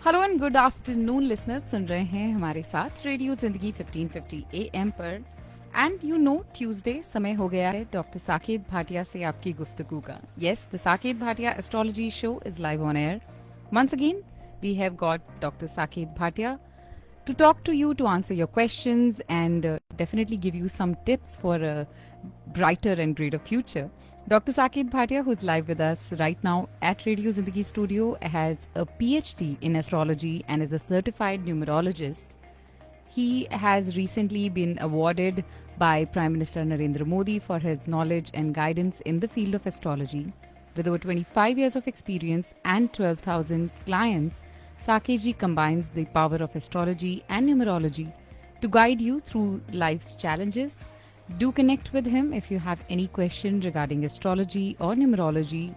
Hello and good afternoon listeners, सुन रहे हैं हमारे साथ रेडियो जिंदगी 1550 AM पर। एंड यू नो ट्यूसडे समय हो गया है डॉक्टर साकेत भाटिया से आपकी गुफ्तगू का। Yes, the Saket Bhatia astrology show is live on air. Once again we have got doctor Saket Bhatia to talk to you, to answer your questions, and definitely give you some tips for a brighter and greater future. Dr. Saket Bhatia, who's live with us right now at Radio Zindagi studio, has a PhD in astrology and is a certified numerologist. He has recently been awarded by Prime Minister Narendra Modi for his knowledge and guidance in the field of astrology. With over 25 years of experience and 12,000 clients, Saket ji combines the power of astrology and numerology to guide you through life's challenges. Do connect with him if you have any question regarding astrology or numerology,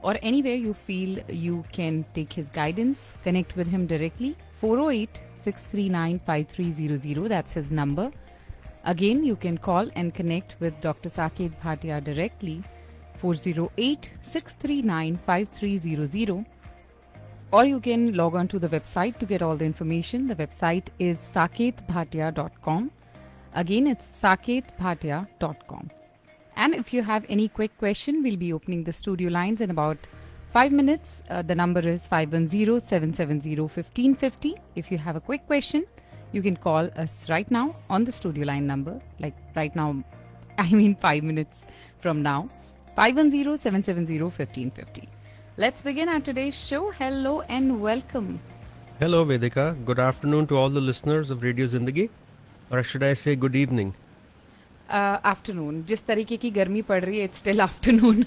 or anywhere you feel you can take his guidance. Connect with him directly. 408-639-5300. That's his number. Again, you can call and connect with Dr. Saket Bhatia directly. 408-639-5300. Or you can log on to the website to get all the information. The website is saketbhatia.com. Again, it's saketbhatia.com. And if you have any quick question, we'll be opening the studio lines in about 5 minutes. The number is 510-770-1550. If you have a quick question, you can call us right now on the studio line number. Like right now, I mean 5 minutes from now. 510-770-1550. Let's begin our today's show. Hello and welcome. Hello Vedika, good afternoon to all the listeners of Radio Zindagi, or should I say good evening? Afternoon. जिस तरीके की गर्मी पड़ रही है, it's still afternoon.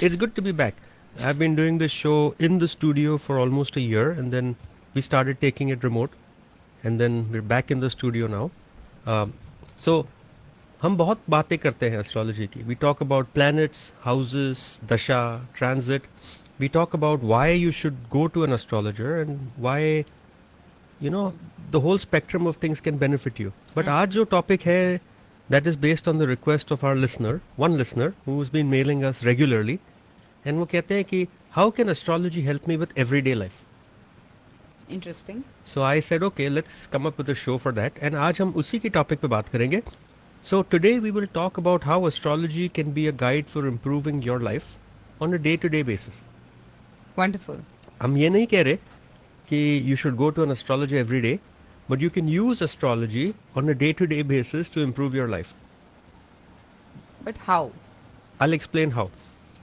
It's good to be back. I've been doing this show in the studio for almost a year, and then we started taking it remote, and then we're back in the studio now. So हम बहुत बातें करते हैं astrology की. We talk about planets, houses, dasha, transit. We talk about why you should go to an astrologer and why, you know, the whole spectrum of things can benefit you. But आज जो topic है, that is based on the request of our listener, one listener who's been mailing us regularly, and वो कहते हैं कि how can astrology help me with everyday life? Interesting. So I said, okay, let's come up with a show for that. And आज हम उसी की topic पे बात करेंगे. So today we will talk about how astrology can be a guide for improving your life on a day-to-day basis. Wonderful. हम ये नहीं कह रहे कि you should go to an astrologer every day, but you can use astrology on a day-to-day basis to improve your life. But how? I'll explain how.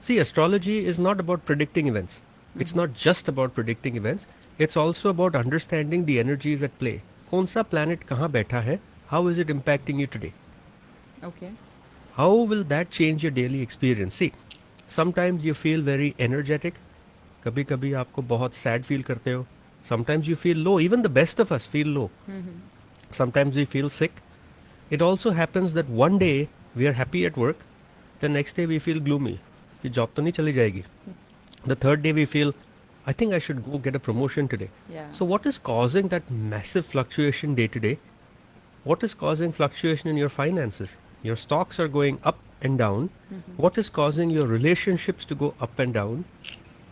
See, astrology is not about predicting events. It's not just about predicting events. It's also about understanding the energies at play. कौन सा planet कहाँ बैठा है? How is it impacting you today? Okay. How will that change your daily experience? See, sometimes you feel very energetic. कभी कभी आपको बहुत sad feel करते हो. Sometimes you feel low. Even the best of us feel low. Sometimes we feel sick. It also happens that one day we are happy at work. The next day we feel gloomy. कि job तो नहीं चली जाएगी. The third day we feel, I think I should go get a promotion today. Yeah. So what is causing that massive fluctuation day to day? What is causing fluctuation in your finances? Your stocks are going up and down. What is causing your relationships to go up and down?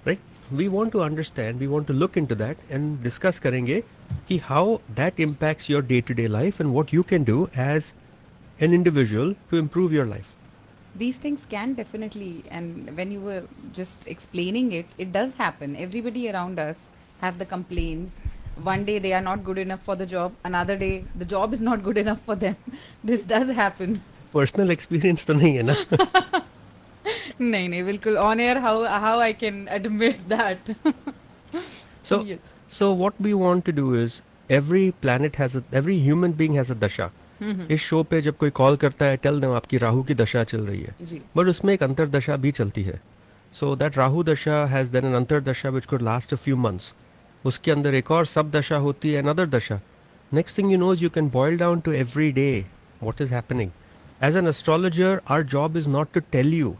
Right? We want to understand, we want to look into that and discuss करेंगे कि how that impacts your day-to-day life and what you can do as an individual to improve your life. These things can definitely, and when you were just explaining it, it does happen. Everybody around us have the complaints. One day they are not good enough for the job. Another day the job is not good enough for them. This does happen. Personal experience तो नहीं है ना? नहीं बिल्कुल on air how I can admit that. So Yes. so what we want to do is every human being has a dasha. इस show पे जब कोई कॉल करता है, टेल देम आपकी राहु की दशा चल रही है. जी. बट उसमें एक अंतर दशा भी चलती है. So that राहु दशा has then an अंतर दशा which could last a few months. उसके अंदर एक और सब दशा होती है, another दशा. Next thing you know is you can boil down to every day what is happening. As an astrologer, our job is not to tell you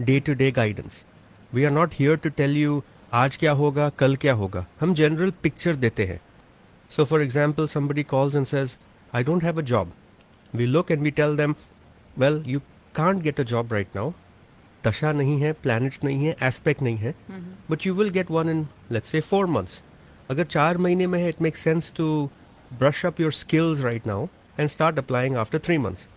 day-to-day guidance. We are not here to tell you आज क्या होगा, कल क्या होगा. हम general picture देते हैं. So for example, somebody calls and says, I don't have a job. We look and we tell them, well, you can't get a job right now. दशा नहीं है, planets नहीं है, aspect नहीं है. But you will get one in, let's say, 4 months. अगर 4 महीने में है, it makes sense to brush up your skills right now and start applying after 3 months.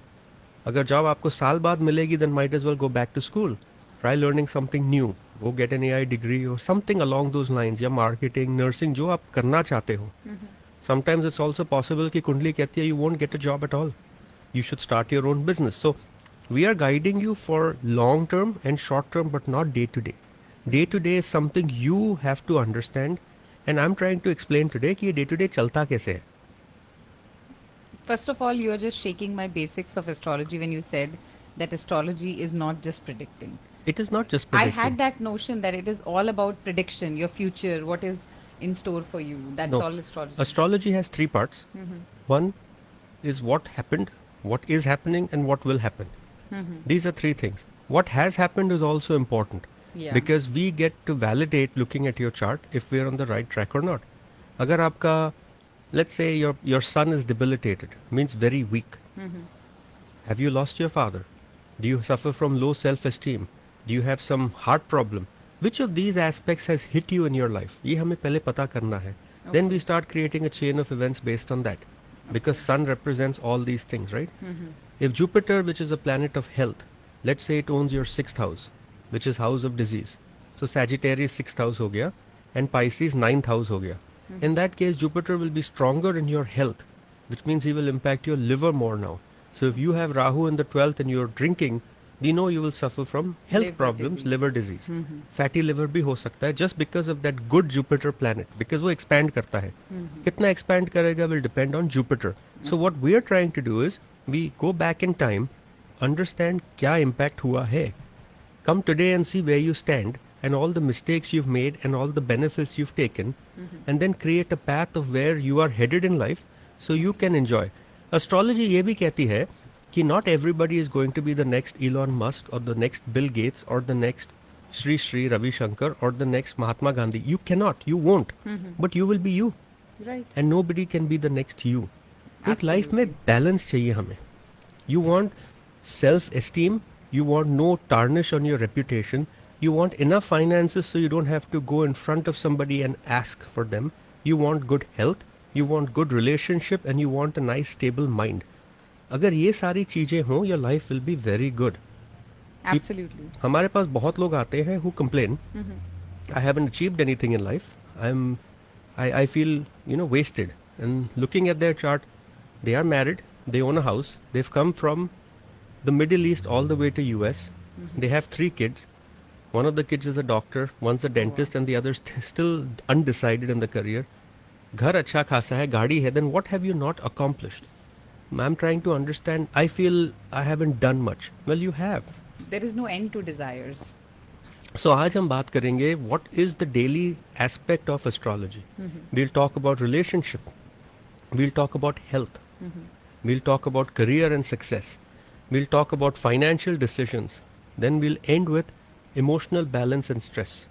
अगर जॉब आपको साल बाद मिलेगी, then might as well go back to school. Try learning something new. Go get an AI degree or something along those lines, या marketing, nursing, जो आप करना चाहते हो. Sometimes it's also possible कि कुंडली कहती है you won't get a job at all. You should start your own business. So we are guiding you for long term and short term, but not day to day. Day to day is something you have to understand, and I'm trying to explain today कि ये day to day चलता कैसे है. First of all, you're just shaking my basics of astrology when you said that astrology is not just predicting. It is not just I predicting. had that notion that it is all about prediction, your future, what is in store for you. That's No. all astrology. Astrology has 3 parts. One is what happened, what is happening, and what will happen. These are 3 things. What has happened is also important. Yeah. Because we get to validate looking at your chart if we're on the right track or not. अगर आपका, let's say your son is debilitated, means very weak. Have you lost your father? Do you suffer from low self-esteem? Do you have some heart problem? Which of these aspects has hit you in your life? ये हमें पहले पता करना है. Then we start creating a chain of events based on that. Because sun represents all these things, right? If Jupiter, which is a planet of health, let's say it owns your 6th house, which is house of disease. So Sagittarius 6th house हो गया and Pisces 9th house हो गया. In that case, Jupiter will be stronger in your health, which means he will impact your liver more now. So if you have Rahu in the 12th and you're drinking, we know you will suffer from health Liver problems, disease. liver disease. Fatty liver भी हो सकता है just because of that good Jupiter planet, because वो expand करता है. कितना expand करेगा will depend on Jupiter. So what we are trying to do is we go back in time, understand क्या impact हुआ है. Come today and see where you stand and all the mistakes you've made and all the benefits you've taken, and then create a path of where you are headed in life so you can enjoy. Astrology ये भी कहती है कि not everybody is going to be the next Elon Musk or the next Bill Gates or the next Sri Ravi Shankar or the next Mahatma Gandhi. You cannot, you won't, but you will be you, Right. and nobody can be the next you. एक life में Absolutely. Balance चाहिए हमें. You want self-esteem, you want no tarnish on your reputation, you want enough finances so you don't have to go in front of somebody and ask for them, you want good health, you want good relationship, and you want a nice stable mind. अगर ये सारी चीजें हों, your life will be very good. Absolutely. हमारे पास बहुत लोग आते हैं who complain, I haven't achieved anything in life, I feel wasted. And looking at their chart, they are married, they own a house, they've come from the Middle East all the way to US, they have 3 kids. One of the kids is a doctor, one's a dentist, and the other's still undecided in the career. घर अच्छा खासा है, गाड़ी है, then what have you not accomplished? I'm trying to understand. I feel I haven't done much. Well, you have. There is no end to desires. So आज हम बात करेंगे what is the daily aspect of astrology. We'll talk about relationship. We'll talk about health. We'll talk about career and success. We'll talk about financial decisions. Then we'll end with emotional balance and stress.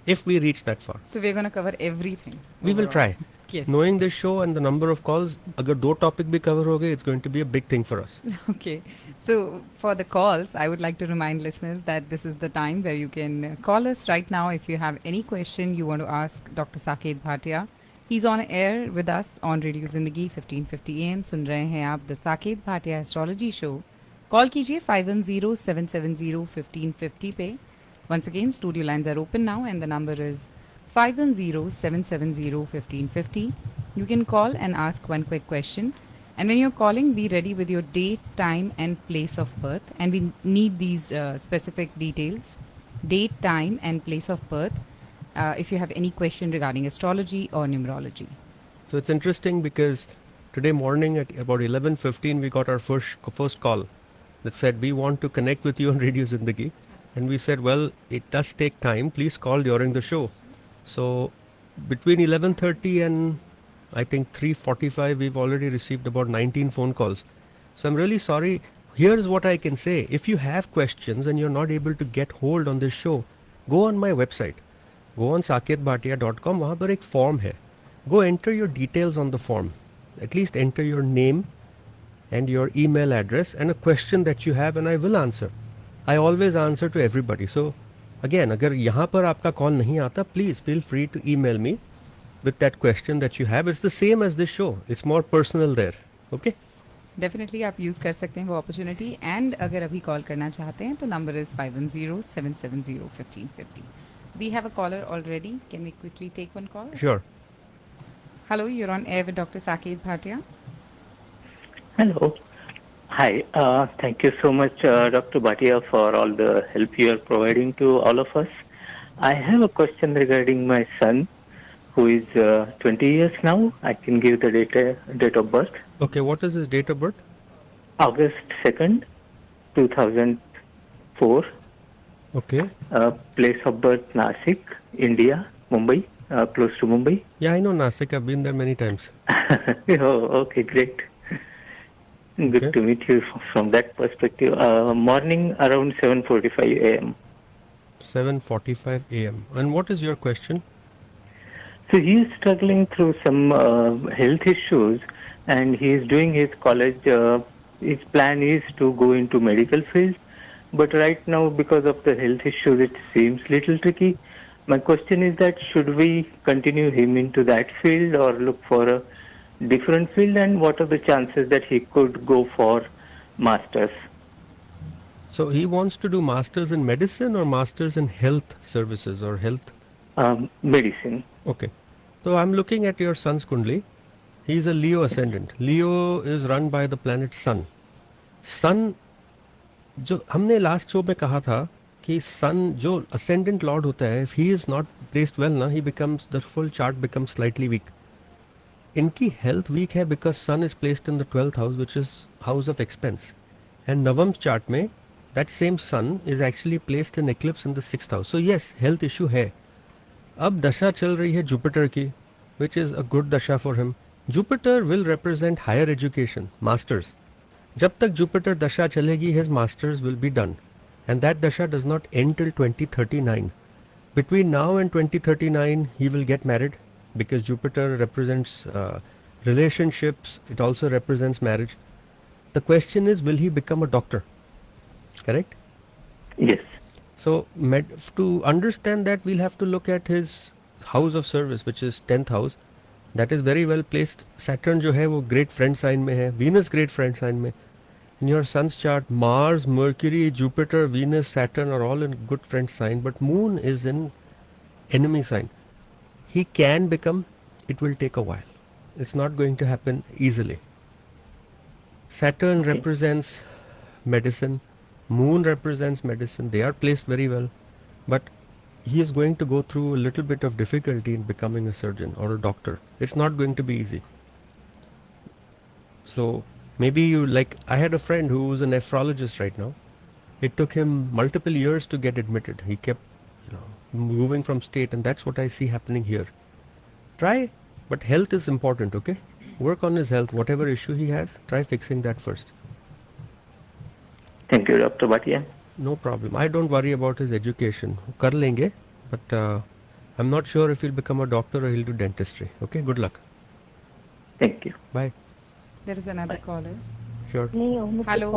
If we reach that far. So we're going to cover everything. We will overall. try. Yes. Knowing this show and the number of calls, अगर 2 topic भी cover हो गए, it's going to be a big thing for us. Okay. So for the calls, I would like to remind listeners that this is the time where you can call us right now if you have any question you want to ask Dr. Saket Bhatia. He's on air with us on Radio Zindagi 1550 AM. सुन रहे हैं आप The Saket Bhatia Astrology Show. Call कीजिए 510-770-1550 पे. Once again, studio lines are open now and the number is 510-770-1550. You can call and ask one quick question. And when you're calling, be ready with your date, time and place of birth. And we need these specific details. Date, time and place of birth if you have any question regarding astrology or numerology. So it's interesting because today morning at about 11:15 we got our first call that said we want to connect with you on Radio Zindagi, and we said, well, it does take time, please call during the show. So between 11:30 and I think 3:45 we've already received about 19 phone calls. So I'm really sorry. Here's what I can say. If you have questions and you're not able to get hold on this show, go on my website. Go on saketbhatia.com. वहाँ पर एक form है. Go enter your details on the form. At least enter your name and your email address and a question that you have, and I will answer. I always answer to everybody. So again, अगर यहाँ पर आपका call नहीं आता, please feel free to email me with that question that you have. It's the same as this show. It's more personal there. Okay? Definitely आप use कर सकते हैं वो अपॉर्चुनिटी एंड अगर अभी कॉल करना चाहते हैं तो number is 510-770-1550. We have a caller already. Can we quickly take one call? Sure. Hello, you are on air with doctor Saket Bhatia. Hello. Hi. Thank you so much, Dr. Bhatia, for all the help you are providing to all of us. I have a question regarding my son, who is 20 years now. I can give the date of birth. Okay, what is his date of birth? August 2nd, 2004. Okay. Place of birth, Nasik, India, Mumbai, close to Mumbai. Yeah, I know Nasik. I've been there many times. Oh, okay, great. Good Okay. to meet you from that perspective. Morning around 7:45 a.m. 7:45 a.m. And what is your question? So he is struggling through some health issues, and he is doing his college. His plan is to go into medical field, but right now because of the health issues, it seems little tricky. My question is that should we continue him into that field or look for a different field, and what are the chances that he could go for masters? So he wants to do masters in medicine or masters in health services or health. Medicine. Okay. So I'm looking at your son's kundli. He's a Leo ascendant. Leo is run by the planet Sun. Sun, जो हमने last show में कहा था कि सन जो ascendant lord होता है, if he is not placed well ना, he becomes, the full chart becomes slightly weak. इनकी हेल्थ वीक है because sun is placed in the 12th house which is house of expense and नवम chart में that same sun is actually placed in eclipse in the 6th house. So yes, health issue है. अब दशा चल रही है Jupiter की which is a good dasha for him. Jupiter will represent higher education, masters. जब तक जुपिटर दशा चलेगी his masters will be done and that दशा does not and till 2039. Between now and 2039 he will get married because Jupiter represents relationships. It also represents marriage. The question is, will he become a doctor? Correct? Yes. So to understand that, we'll have to look at his house of service, which is 10th house. That is very well placed. Saturn जो है वो great friend sign में है, Venus great friend sign में. In your son's chart, Mars, Mercury, Jupiter, Venus, Saturn are all in good friend sign, but Moon is in enemy sign. He can become, it will take a while. It's not going to happen easily. Saturn represents medicine, Moon represents medicine. They are placed very well, but he is going to go through a little bit of difficulty in becoming a surgeon or a doctor. It's not going to be easy. So maybe you, like, I had a friend who was a nephrologist right now. It took him multiple years to get admitted. He kept, moving from state, and that's what I see happening here. Try, but health is important, okay? Work on his health. Whatever issue he has, try fixing that first. Thank you, Dr. Bhatia. No problem. I don't worry about his education. Kar lenge, but I'm not sure if he'll become a doctor or he'll do dentistry. Okay, good luck. Thank you. Bye. There is another caller. Sure. Hello. Hello,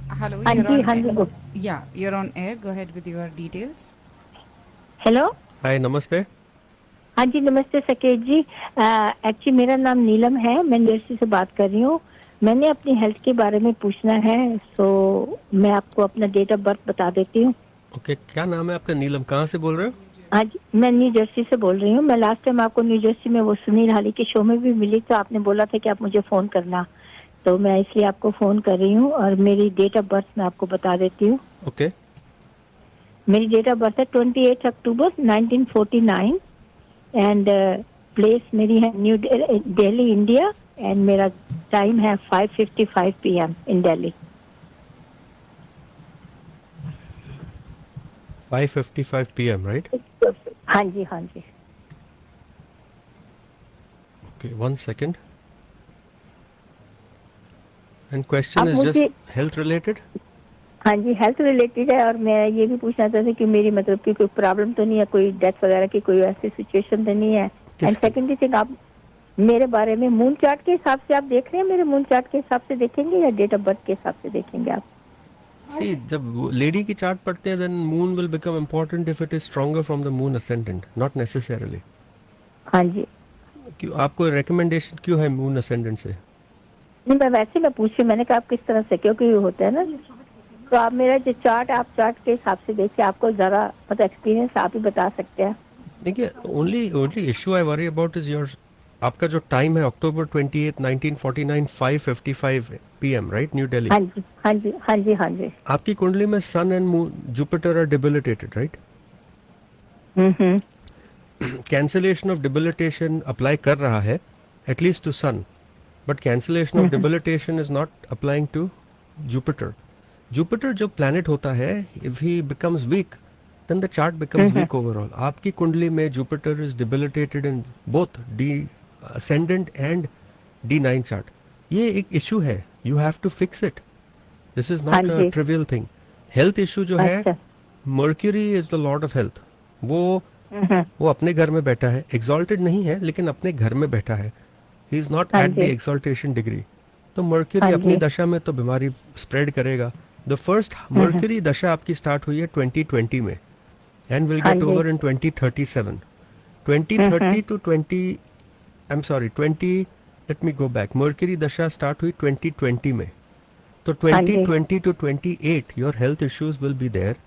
हाँ you're जी, on हाँ air. जी. Yeah, you're on air. Go ahead with your details. Hello. Hi, namaste. हाँ जी, नमस्ते सकेत जी. Actually मेरा नाम नीलम है, मैं जर्सी से बात कर रही हूँ. मैंने अपनी हेल्थ के बारे में पूछना है, सो मैं आपको अपना डेट ऑफ बर्थ बता देती हूँ. ओके, क्या नाम है आपका? नीलम. कहाँ से बोल रहे हो? हाँ जी, मैं न्यू जर्सी से बोल रही हूँ. मैं लास्ट टाइम आपको न्यू जर्सी में वो सुनील हाली के शो में भी मिली, तो आपने बोला था कि आप मुझे फोन करना, तो मैं इसलिए आपको फोन कर रही हूँ. और मेरी डेट ऑफ बर्थ मैं आपको बता देती हूँ. ओके. मेरी डेट ऑफ बर्थ है 28 अक्टूबर 1949 एंड प्लेस मेरी है न्यू दिल्ली, इंडिया, एंड मेरा टाइम है 5:55 PM इन दिल्ली. 5:55 PM, right? हाँ जी, हाँ जी. Okay, 1 second. And question आप is just मुझे- health related? हाँ जी, हेल्थ रिलेटेड है. और मैं ये भी पूछना चाहती हूँ कि मेरी मतलब कि कोई प्रॉब्लम तो नहीं है, कोई डेथ वगैरह की कोई ऐसी सिचुएशन तो नहीं है. एंड किसकी? सेकेंडरी थिंग, आप मेरे बारे में मून चार्ट के हिसाब से आप देख रहे हैं, मेरे मून चार्ट के हिसाब से देखेंगे या डेट ऑफ बर्थ के हिसाब से देखेंगे आप? See, जब लेडी की चार्ट पढ़ते हैं, then moon will become important if it is stronger from the moon ascendant, not necessarily. हाँ जी. क्यों आपको रिकमेंडेशन क्यों है मून असेंडेंट से? नहीं, मैं वैसे मैं पूछी, मैंने कहा आप किस तरह से, क्योंकि होता है ना, तो आप मेरा जो चार्ट, आप चार्ट के हिसाब से देखिए, आपको जरा मतलब एक्सपीरियंस आप ही बता सकते हैं। देखिए, only issue I worry about is your, आपका जो टाइम है अक्टूबर 28 1949 5:55 PM, राइट, न्यू दिल्ली। हाँ जी, हाँ जी, हाँ जी, हाँ जी। आपकी कुंडली में sun and moon Jupiter are debilitated, right? Cancellation of debilitation apply कर रहा है at least to sun, but cancellation of debilitation is not applying to Jupiter. Jupiter जो प्लैनेट होता है, if he becomes weak then the chart becomes weak overall. आपकी कुंडली में Jupiter is debilitated in both D ascendant and D9 chart. ये एक issue है, you have to fix it. This is not a trivial thing. Health issue जो है, Mercury is the lord of health. वो अपने घर में बैठा है, exalted नहीं है लेकिन अपने घर में बैठा है. He is not at the exaltation degree. तो Mercury अपनी दशा में तो बीमारी spread करेगा. The first Mercury दशा आपकी start हुई है 2020 में. And will get over in 2037. 2030 to 20, I'm sorry, 20, let me go back. Mercury dasha start हुई 2020 में. तो 2020 to 28, your health issues will be there.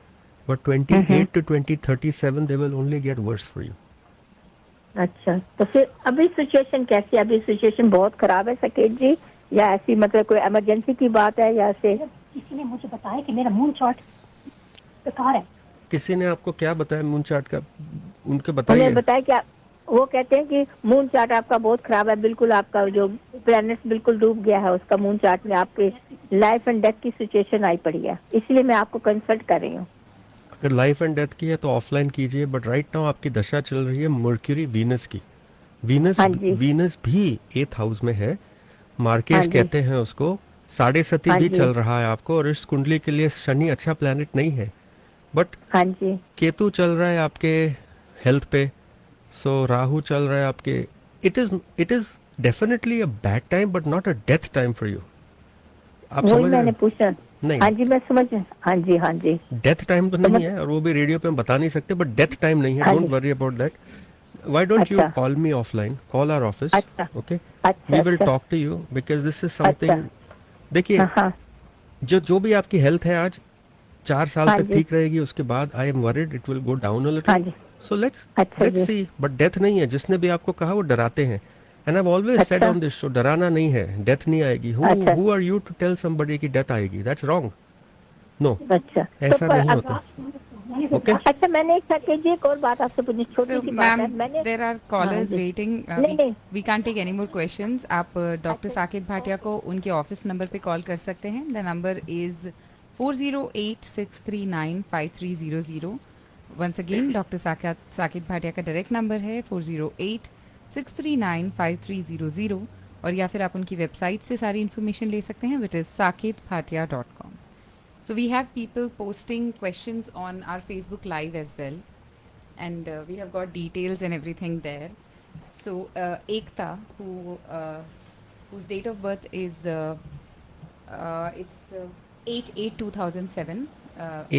But 28 to 2037, they will only get worse for you. अच्छा, तो फिर अभी situation कैसी है? अभी सिचुएशन बहुत खराब है सकेत जी, या ऐसी मतलब कोई इमरजेंसी की बात है, या ऐसे? किसी ने मुझे बताया कि मेरा मून चार्ट बेकार है। किसी ने आपको क्या बताया मून चार्ट का? उनके बताइए। उन्हें बताया क्या? वो कहते हैं कि मून चार्ट आपका बहुत खराब है, बिल्कुल आपका जो प्लैनेट्स बिल्कुल डूब गया है उसका मून चार्ट में, आपके लाइफ एंड डेथ की सिचुएशन आई पड़ी है, इसलिए मैं आपको कंसल्ट कर रही हूँ। अगर लाइफ एंड डेथ की है तो ऑफलाइन कीजिए, बट राइट नाउ आपकी दशा चल रही है मर्क्यूरी वीनस की। वीनस भी 8th हाउस में है, मार्केश कहते हैं उसको, 7.5 भी चल रहा है आपको, और इस कुंडली के लिए शनि अच्छा प्लैनेट नहीं है, बट केतु चल रहा है आपके हेल्थ पे, सो राहु चल रहा है आपके। It is definitely a bad time but not a death time for you. आप समझ मैंने पूछा। नहीं, हाँ जी, मैं समझ। हाँ जी, हाँ जी, डेथ टाइम तो नहीं है, और वो भी रेडियो पे हम बता नहीं सकते, बट डेथ टाइम नहीं है। Don't worry about that. Why don't you call me offline, call our office, okay, we will talk to you, because this is something. देखिए, जो भी आपकी हेल्थ है आज 4 साल तक ठीक रहेगी, उसके बाद I am worried it will go down a little, so let's see. But death नहीं है, जिसने भी आपको कहा वो डराते हैं, and I have always said on this show, डराना नहीं है, डेथ नहीं आएगी। Who are you to tell somebody कि डेथ आएगी? That's wrong. नो, ऐसा नहीं होता। ओके, अच्छा, मैंने एक और बात आपसे पूछनी, छोटी सी बात है। मैंने there are callers waiting, we can't take any more questions. आप डॉक्टर साकेत भाटिया को उनके ऑफिस नंबर पे कॉल कर सकते हैं। The number is 4086395300। Once again, doctor Saket Bhatia का डायरेक्ट नंबर है 4086395300, और या फिर आप उनकी वेबसाइट से सारी इन्फॉर्मेशन ले सकते हैं, which is saketbhatia.com. So we have people posting questions on our Facebook Live as well, and we have got details and everything there. So Ekta, whose date of birth is it's 8/8/2007.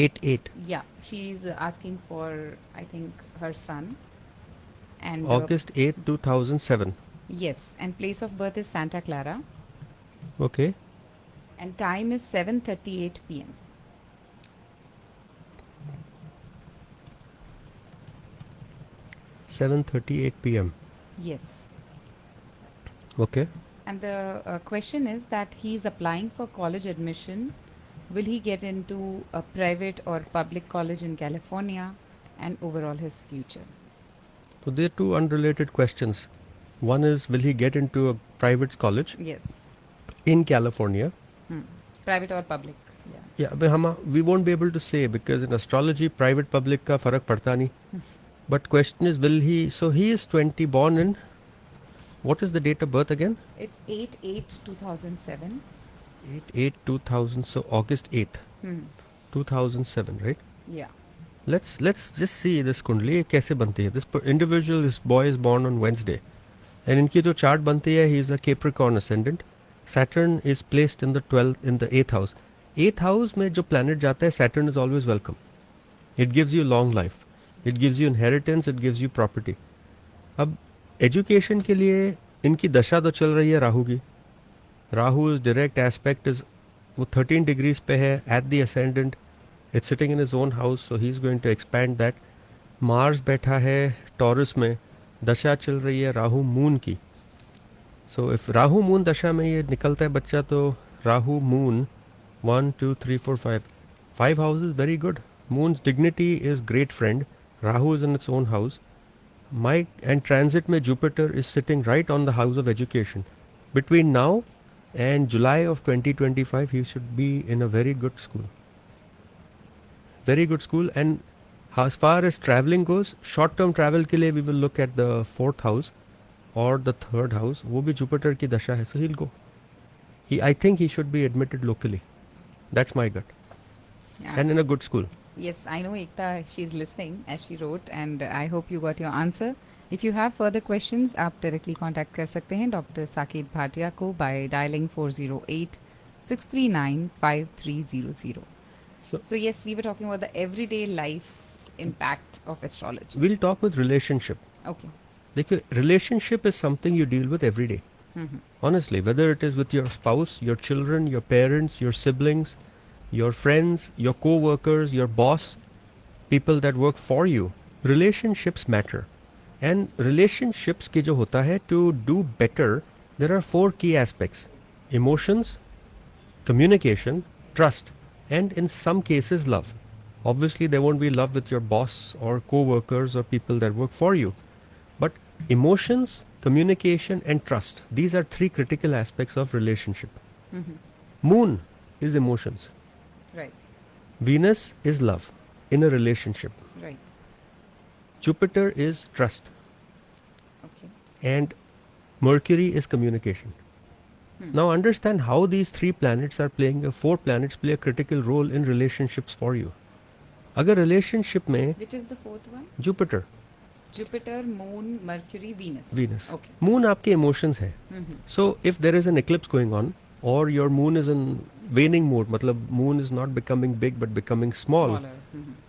8/8. Yeah, she's asking for, I think, her son. And August 8, 2007. Yes, and place of birth is Santa Clara. Okay. And time is 7:38 p.m. 7:38 p.m. Yes. Okay. And the question is that he is applying for college admission. Will he get into a private or public college in California, and overall his future? So there are two unrelated questions. One is, will he get into a private college? Yes. In California? Private or public? Yeah, but we won't be able to say, because in astrology, private public का फर्क पड़ता नहीं. But question is, will he? So he is 20, born in. What is the date of birth again? It's 8/8/2007. 8/8/2000. So August 8th, 2007, right? Yeah. Let's just see this कुंडली कैसे बनती है. This individual, this boy is born on Wednesday, and इनकी जो chart बनती है, he is a Capricorn ascendant. Saturn is placed in the 12th, in the 8th house. 8th house में जो planet जाता है, Saturn is always welcome. It gives you long life. It gives you inheritance. It gives you property. अब education के लिए इनकी दशा तो चल रही है राहु की. Rahu is direct aspect is वो 13 डिग्रीज पे है at the ascendant. It's sitting in his own house, so he is going to expand that. Mars बैठा है टॉरस में, दशा चल रही है राहु मून की. सो इफ राहु मून दशा में ये निकलता है बच्चा, तो Rahu moon 1 2 3 4 5 houses, very good. Moon's dignity is great friend. Rahu is in its own house. And transit में Jupiter is sitting right on the house of education. Between now and July of 2025, he should be in a very good school. Very good school. And as far as traveling goes, short-term travel के लिए we will look at the 4th house or the 3rd house. वो भी Jupiter की दशा है, so he'll go. I think he should be admitted locally. That's my gut. Yeah. And in a good school. Yes, I know Ekta, she's listening as she wrote, and I hope you got your answer. If you have further questions, आप directly contact कर सकते हैं doctor Saket Bhatia को by dialing 408-639-5300. So yes, we were talking about the everyday life impact of astrology. We'll talk with relationship. Okay. देखिए, relationship is something you deal with every day. Honestly, whether it is with your spouse, your children, your parents, your siblings, your friends, your co-workers, your boss, people that work for you, relationships matter. And relationships के जो होता है, to do better, there are 4 key aspects: emotions, communication, trust, and in some cases love. Obviously there won't be love with your boss or co-workers or people that work for you, but emotions, communication and trust, these are 3 critical aspects of relationship. Moon is emotions. Right. Venus is love in a relationship. Right. Jupiter is trust. Okay. And Mercury is communication. Now understand how these 3 planets are playing, 4 planets play a critical role in relationships for you. अगर relationship में Which is the 4th one? Jupiter, Jupiter, Moon, Mercury, Venus. Venus. Okay. Moon आपके emotions है. So if there is an eclipse going on, or your moon is in waning mode, मतलब moon is not becoming big but becoming small, Smaller.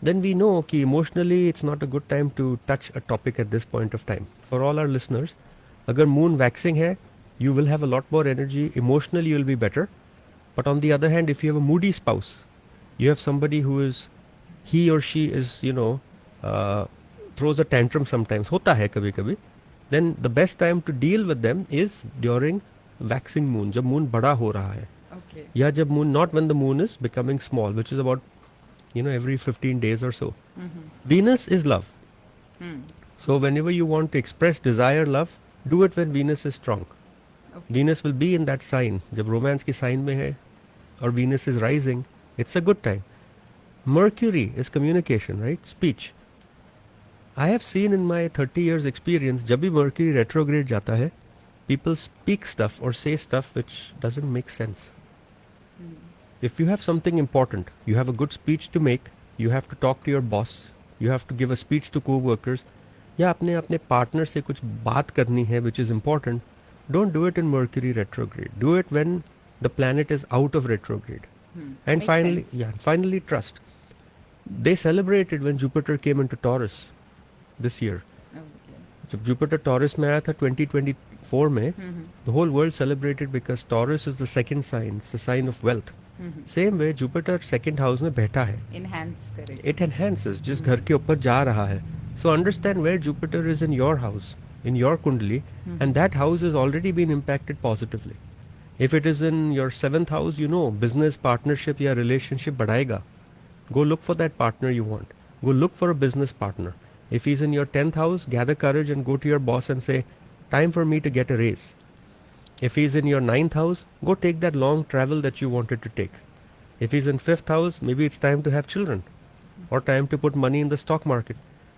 then we know कि emotionally it's not a good time to touch a topic at this point of time. For all our listeners, अगर moon waxing है, you will have a lot more energy, emotionally you will be better. But on the other hand, if you have a moody spouse, you have somebody who is, he or she is, throws a tantrum sometimes, होता है कभी कभी, then the best time to deal with them is during waxing moon, जब moon बड़ा हो रहा है, Okay. या जब moon, not when the moon is becoming small, which is about every 15 days or so. Venus is love. So whenever you want to express desire, love, do it when Venus is strong. Okay. Venus will be in that sign. जब romance की sign में है और Venus is rising, it's a good time. Mercury is communication, right? Speech. I have seen in my 30 years experience, जब भी Mercury retrograde जाता है, people speak stuff or say stuff which doesn't make sense. If you have something important, you have a good speech to make, you have to talk to your boss, you have to give a speech to co-workers, या अपने partner से कुछ बात करनी है which is important, don't do it in Mercury retrograde. Do it when the planet is out of retrograde. And Makes finally, sense. finally trust. They celebrated when Jupiter came into Taurus this year. Okay. जब Jupiter Taurus में आया था 2024 में, the whole world celebrated because Taurus is the second sign, it's the sign of wealth. Same way Jupiter second house में बैठा है. Enhance करेगा. It enhances जिस घर के ऊपर जा रहा है. So understand where Jupiter is in your house, in your kundali, and that house has already been impacted positively. If it is in your 7th house, business partnership या relationship बढ़ाएगा. Go look for that partner you want. Go look for a business partner. If he's in your 10th house, gather courage and go to your boss and say, time for me to get a raise. If he's in your 9th house, go take that long travel that you wanted to take. If he's in 5th house, maybe it's time to have children or time to put money in the stock market.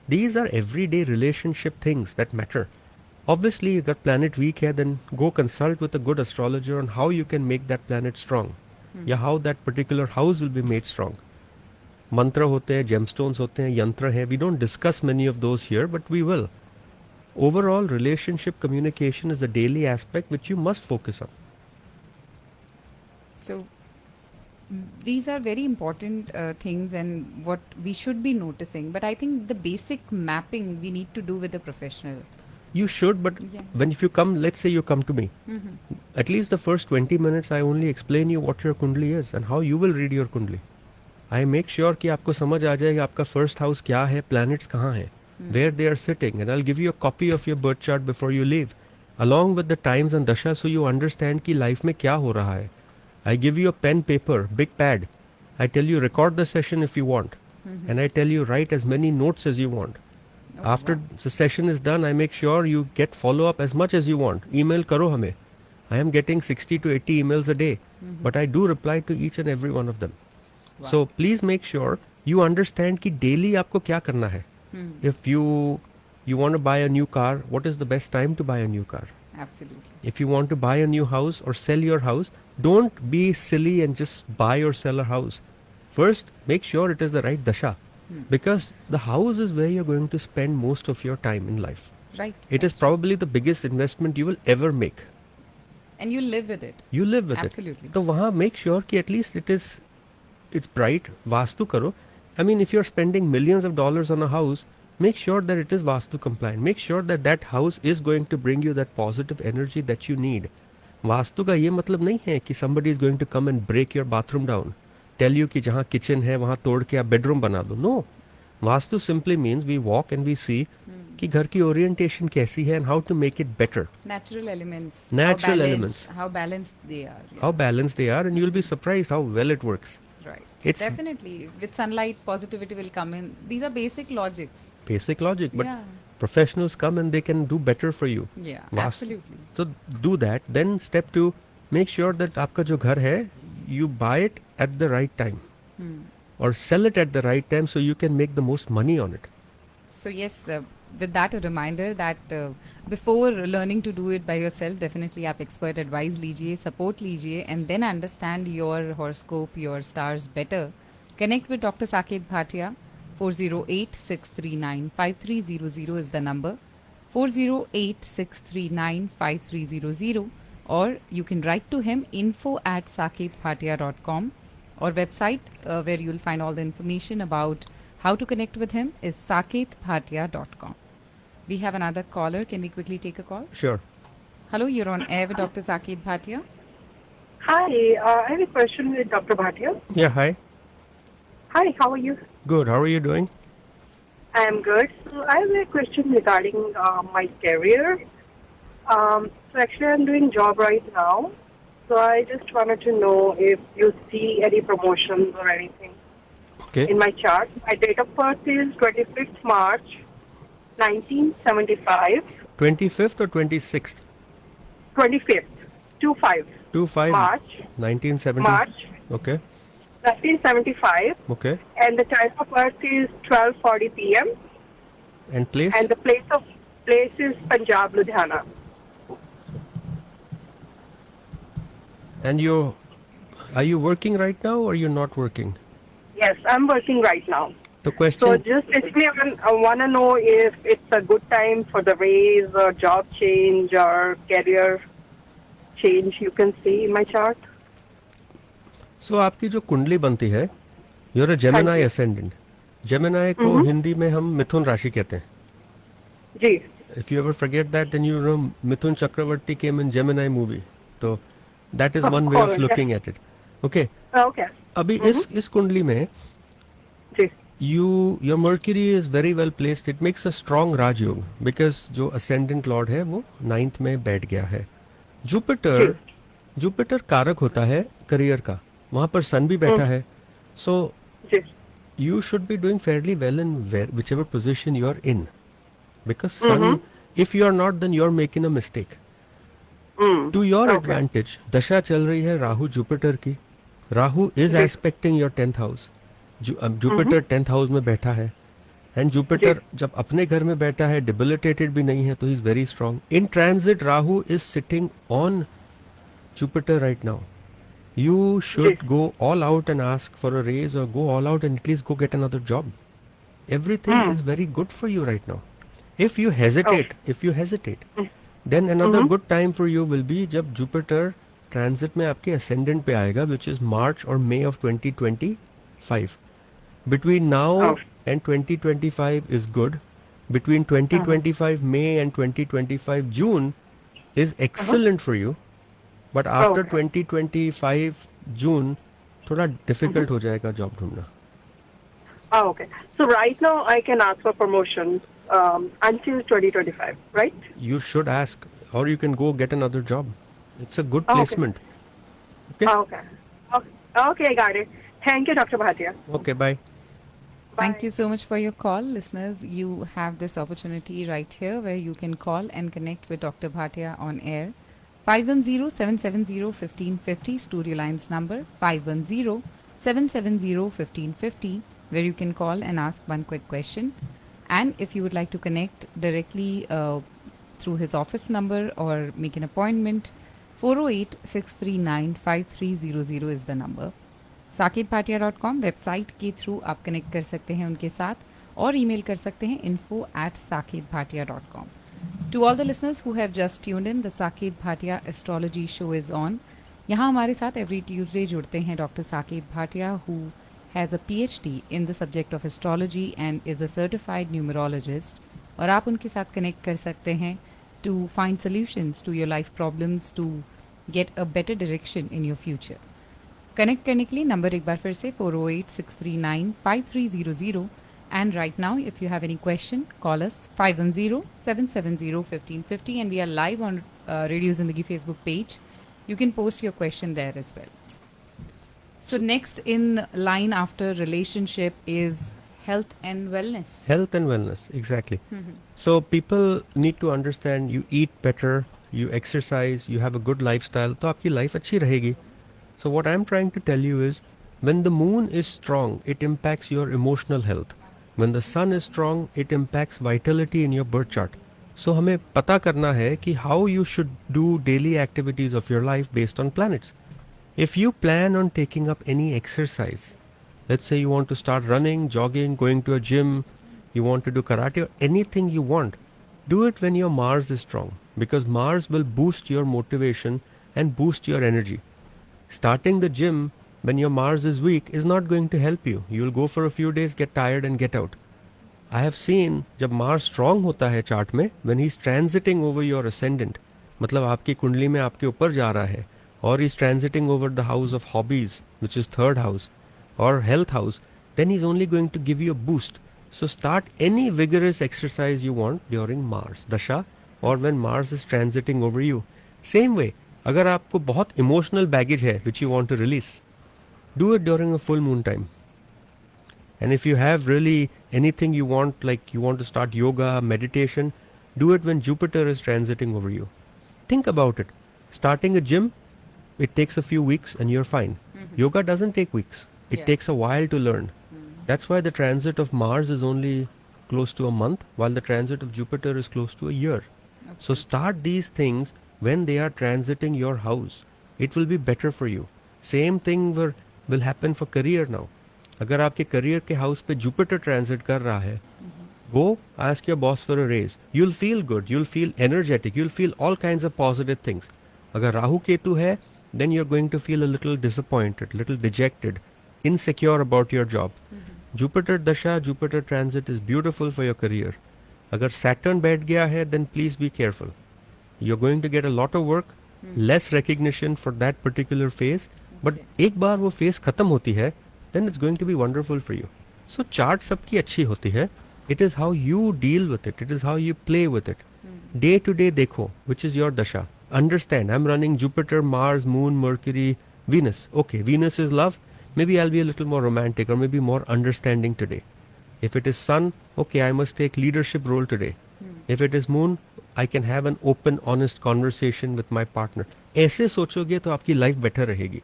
These are everyday relationship things that matter. Obviously, you got planet weak here, then go consult with a good astrologer on how you can make that planet strong. या how that particular house will be made strong. मंत्र होते हैं, gemstones होते हैं, यंत्र हैं. We don't discuss many of those here, but we will. Overall, relationship communication is a daily aspect which you must focus on. So these are very important things and what we should be noticing. But I think the basic mapping we need to do with a professional. You should, but Yeah. when if you come, let's say you come to me, Mhm. at least the first 20 minutes I only explain you what your kundli is and how you will read your kundli. I make sure कि आपको समझ आ जाएगा आपका first house क्या है, planets कहाँ हैं, where they are sitting, and I'll give you a copy of your birth chart before you leave, along with the times and dasha, so you understand कि life में क्या हो रहा है. I give you a pen, paper, big pad. I tell you record the session if you want, and I tell you write as many notes as you want. After the session is done, I make sure you get follow up as much as you want. Email karo hame. I am getting 60 to 80 emails a day, but I do reply to each and every one of them. So please make sure you understand कि daily आपको क्या करना है. If you want to buy a new car, what is the best time to buy a new car? Absolutely. If you want to buy a new house or sell your house, don't be silly and just buy or sell a house. First, make sure it is the right dasha. Because the house is where you're going to spend most of your time in life. Right. It is probably the biggest investment you will ever make. And you live with it. You live with Absolutely. it. So वहाँ make sure कि at least it's bright. Vastu करो. I mean, if you're spending millions of dollars on a house, make sure that it is vastu compliant. Make sure that that house is going to bring you that positive energy that you need. Vastu का ये मतलब नहीं है कि somebody is going to come and break your bathroom down. Tell you कि जहाँ kitchen है वहाँ तोड़ के आप bedroom बना दो. No. Vastu simply means we walk and we see कि घर की orientation कैसी है and how to make it better. Natural elements. Natural how elements. How balanced they are. Yeah. How balanced they are, and you'll be surprised how well it works. Right. It's- Definitely. With sunlight, positivity will come in. These are basic logics. Basic logic, but Yeah. professionals come and they can do better for you. Yeah. Vastu. Absolutely. So do that. Then step 2, make sure that आपका जो घर है, you buy it at the right time. Or sell it at the right time so you can make the most money on it. So yes, with that a reminder that before learning to do it by yourself, definitely आप expert advice लीजिए, support लीजिए, and then understand your horoscope, your stars better. Connect with Dr. Saket Bhatia. 408-639-5300 is the number. 408-639-5300, or you can write to him info@saketbhatia.com, or website where you'll find all the information about how to connect with him is saketbhatia.com. We have another caller. Can we quickly take a call? Sure. Hello, you're on air with Dr. Saket Bhatia. Hi, I have a question with Dr. Bhatia. Yeah, hi. Hi, how are you? Good. How are you doing? I am good. So I have a question regarding my career. So actually I'm doing job right now. So I just wanted to know if you see any promotions or anything Okay. in my chart. My date of birth is 25th March 1975. 25th or 26th? 25th. 25. 25 March. 1970. March Okay. 1975. Okay. And the time of birth is 12:40 p.m. And place? And the place is Punjab, Ludhiana. And are you working right now or you're not working? Yes, I'm working right now. The question. So just basically I want to know if it's a good time for the raise or job change or career change you can see in my chart. So आपकी जो कुंडली बनती है, you're a Gemini ascendant. Gemini को हिंदी में हम मिथुन राशि कहते हैं. जी. If you ever forget that, then you know Mithun Chakravarti came in Gemini movie. So that is one way of Okay. looking at it. Okay. Okay. अभी इस कुंडली में जी. your Mercury is very well placed. It makes a strong Raj Yoga because जो ascendant lord है वो 9th में बैठ गया है. Jupiter कारक होता है करियर का. वहाँ पर सन भी बैठा है. So ji. you should be doing fairly well in whichever position you are in. Because sun, if you are not, then you are making a mistake. To your advantage, dasha चल रही है Rahu Jupiter की. Rahu is aspecting your 10th house. Jupiter 10th house में बैठा है. And Jupiter जब अपने घर में बैठा है, debilitated भी नहीं है, तो he is very strong. In transit, Rahu is sitting on Jupiter right now. You should go all out and ask for a raise, or go all out and at least go get another job. Everything is very good for you right now. If you hesitate, then another good time for you will be जब Jupiter transit में आपके ascendant पे आएगा, which is March or May of 2025. Between now and 2025 is good. between 2025 May and 2025 June is excellent for you, but after Okay. 2025 June थोड़ा difficult हो जाएगा job ढूंढना. Oh, okay. So right now I can ask for promotion until 2025, right? You should ask, or you can go get another job. It's a good Okay. placement. Okay. Okay. Okay, I got it. Thank you, Dr. Bhatia. Okay, bye. Thank Bye. you so much for your call, listeners. You have this opportunity right here where you can call and connect with Dr. Bhatia on air. 510-770-1550, studio lines number 510-770-1550, where you can call and ask one quick question. And if you would like to connect directly through his office number or make an appointment, 408-639-5300 is the number. saketbhatia.com website के through आप connect कर सकते हैं उनके साथ और email कर सकते हैं info@saketbhatia.com. To all the listeners who have just tuned in, the Saket Bhatia Astrology Show is on. यहाँ हमारे साथ every Tuesday जुड़ते हैं doctor Saket Bhatia, who has a PhD in the subject of astrology and is a certified numerologist. और आप उनके साथ connect कर सकते हैं to find solutions to your life problems, to get a better direction in your future. Connect करने के लिए नंबर एक बार फिर से 408-639-5300 and right now if you have any question call us 510-770-1550 and we are live on Radio Zindagi Facebook page. You can post your question there as well. So next in line after relationship is health and wellness. Health and wellness, exactly. So people need to understand, you eat better, you exercise, you have a good lifestyle, तो आपकी life अच्छी रहेगी. So what I'm trying to tell you is, when the moon is strong, it impacts your emotional health. When the sun is strong, it impacts vitality in your birth chart. So हमें पता करना है कि how you should do daily activities of your life based on planets. If you plan on taking up any exercise, let's say you want to start running, jogging, going to a gym, you want to do karate or anything you want, do it when your Mars is strong, because Mars will boost your motivation and boost your energy. Starting the gym when your Mars is weak is not going to help you. You will go for a few days, get tired and get out. I have seen जब Mars strong होता है chart में, when he is transiting over your ascendant, मतलब आपकी कुंडली में आपके ऊपर जा रहा है, or he is transiting over the house of hobbies, which is third house, or health house, then he is only going to give you a boost. So start any vigorous exercise you want during Mars Dasha or when Mars is transiting over you. Same way, अगर आपको बहुत emotional baggage है which you want to release, do it during a full moon time. And if you have really anything you want, like you want to start yoga, meditation, do it when Jupiter is transiting over you. Think about it. Starting a gym, it takes a few weeks and you're fine. Yoga doesn't take weeks. It Yeah. takes a while to learn. That's why the transit of Mars is only close to a month, while the transit of Jupiter is close to a year. So start these things when they are transiting your house. It will be better for you. Same thing will happen for career now. अगर आपके career के house पे Jupiter transit कर रहा है, go ask your boss for a raise. You'll feel good. You'll feel energetic. You'll feel all kinds of positive things. अगर राहु केतु है, then you're going to feel a little disappointed, little dejected, insecure about your job. Jupiter Dasha, Jupiter transit is beautiful for your career. अगर Saturn बैठ गया है, then please be careful. You're going to get a lot of work, less recognition for that particular phase, but एक बार वो phase खत्म होती है, then it's going to be wonderful for you. So chart सबकी अच्छी होती है. It is how you deal with it. It is how you play with it. Day to day देखो, which is your dasha. Understand, I'm running Jupiter, Mars, Moon, Mercury, Venus. Okay, Venus is love. Maybe I'll be a little more romantic or maybe more understanding today. If it is Sun, okay, I must take leadership role today. If it is Moon, I can have an open, honest conversation with my partner. ऐसे सोचोगे तो आपकी life better रहेगी.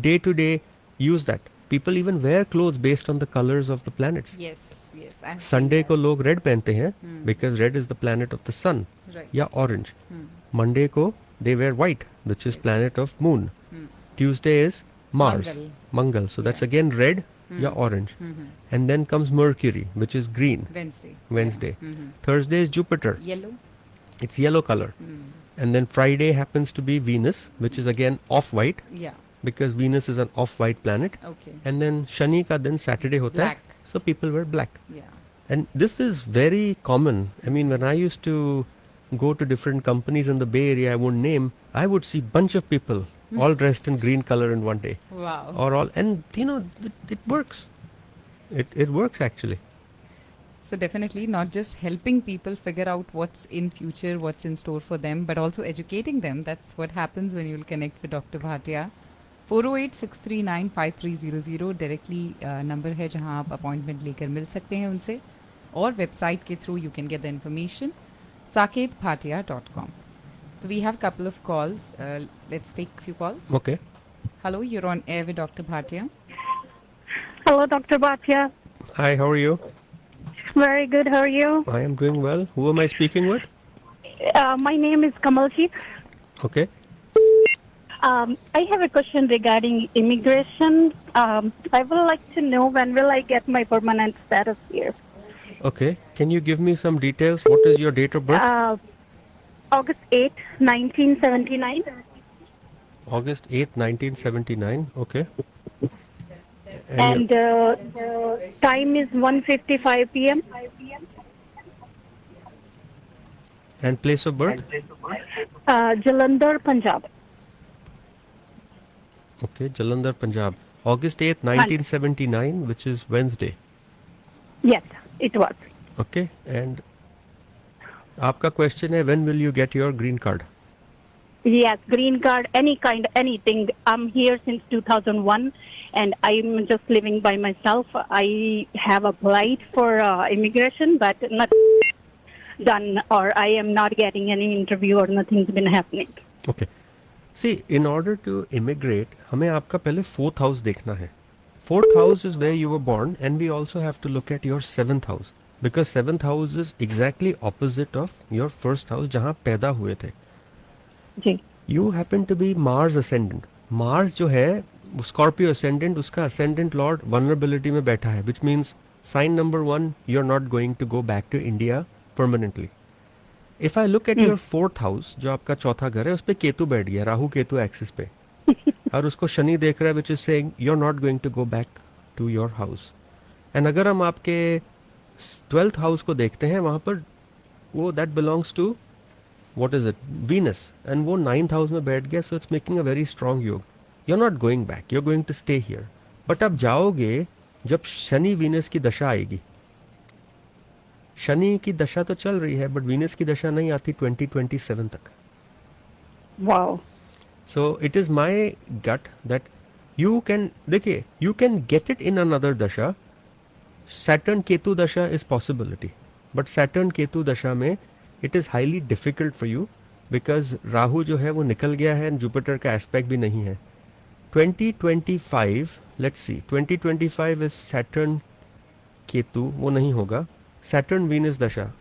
Day to day, use that. People even wear clothes based on the colors of the planets. Yes, yes. I've seen Sunday that. को लोग red पहनते हैं because red is the planet of the sun. Right. या orange. Monday को they wear white, which is planet of moon. Tuesday is Mars, Mangal. So that's again red, या orange. And then comes Mercury, which is green. Wednesday. Thursday is Jupiter. Yellow. It's yellow color. And then Friday happens to be Venus, which is again off-white Yeah. because Venus is an off-white planet. Okay. And then Shani ka din Saturday hota hai. Black. So people wear black. Yeah. And this is very common. I mean, when I used to go to different companies in the Bay Area, I won't name, I would see bunch of people all dressed in green color in one day. Wow. Or all, and you know, it works. It works actually. So definitely not just helping people figure out what's in future, what's in store for them, but also educating them. That's what happens when you'll connect with Dr. Bhatia. 408-639-5300 directly number है जहां आप appointment लेकर मिल सकते हैं उनसे, और website के through you can get the information saketbhatia.com. So we have a couple of calls. Let's take a few calls. Okay. Hello, you're on air with Dr. Bhatia. Hello, Dr. Bhatia. Hi, how are you? Very good. How are you? I am doing well. Who am I speaking with? My name is Kamalji. Okay. I have a question regarding immigration. I would like to know when will I get my permanent status here? Okay. Can you give me some details? What is your date of birth? August 8th, 1979. August 8th, 1979. Okay. And time is 1:55 p.m. And place of birth? Jalandhar, Punjab. Okay, Jalandhar, Punjab. August 8th, 1979, which is Wednesday. Yes, it was. Okay. And आपका question है, when will you get your green card? Yes, green card, any kind, anything. I'm here since 2001, and I'm just living by myself. I have applied for immigration, but not done, or I am not getting any interview, or nothing's been happening. Okay. See, in order to immigrate, हमें आपका पहले 4th house देखना है. 4th house is where you were born, and we also have to look at your 7th house, because 7th house is exactly opposite of your 1st house जहाँ पैदा हुए थे. जी. You happen to be Mars ascendant. Mars जो है Scorpio ascendant, उसका ascendant lord vulnerability में बैठा है, which means sign number 1, you're not going to go back to India permanently. If I look at your 4th house, जो आपका चौथा घर है, उस पे केतु बैठ गया, राहु केतु एक्सिस पे, और उसको शनि देख रहा है, which is saying you're not going to go back to your house. And अगर हम आपके 12th house को देखते हैं, वहाँ पर वो that belongs to what is it? Venus. And वो 9th house में बैठ गया, so it's making a very strong योग. You're not going back. You're going to stay here. But आप जाओगे जब शनि वीनस की दशा आएगी. शनि की दशा तो चल रही है, बट वीनस की दशा नहीं आती 2027 तक. Wow. So it is my gut that you can, देखिए, you can get it in another dasha. Saturn Ketu dasha is possibility, but Saturn Ketu dasha में it is highly difficult for you because Rahu जो है वो निकल गया है, Jupiter का aspect भी नहीं है. 2025, let's see, 2025 is Saturn Ketu, वो नहीं होगा. Saturn Venus dasha.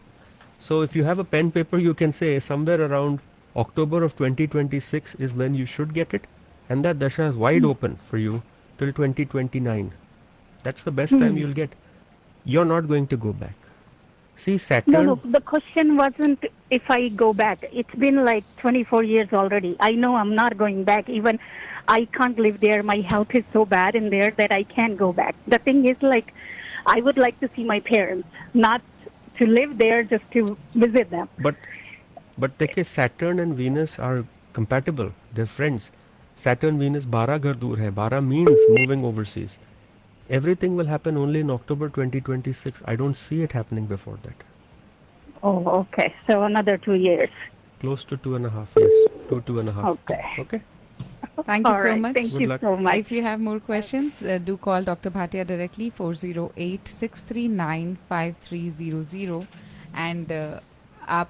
So if you have a pen paper, you can say somewhere around October of 2026 is when you should get it, and that dasha is wide open for you till 2029. That's the best time you'll get. You're not going to go back. See, Saturn. No, the question wasn't if I go back. It's been like 24 years already. I know I'm not going back. Even I can't live there. My health is so bad in there that I can't go back. The thing is, like, I would like to see my parents, not to live there, just to visit them. But देखिए, Saturn and Venus are compatible. They're friends. Saturn Venus 12 घर दूर है. 12 means moving overseas. Everything will happen only in October 2026. I don't see it happening before that. Oh, okay. So another 2 years. Close to 2.5. Yes, 2.5. Okay. Okay. Thank you All so right. much. Thank Good you luck. so much. If you have more questions, do call Dr. Bhatia directly 408-639-5300 and आप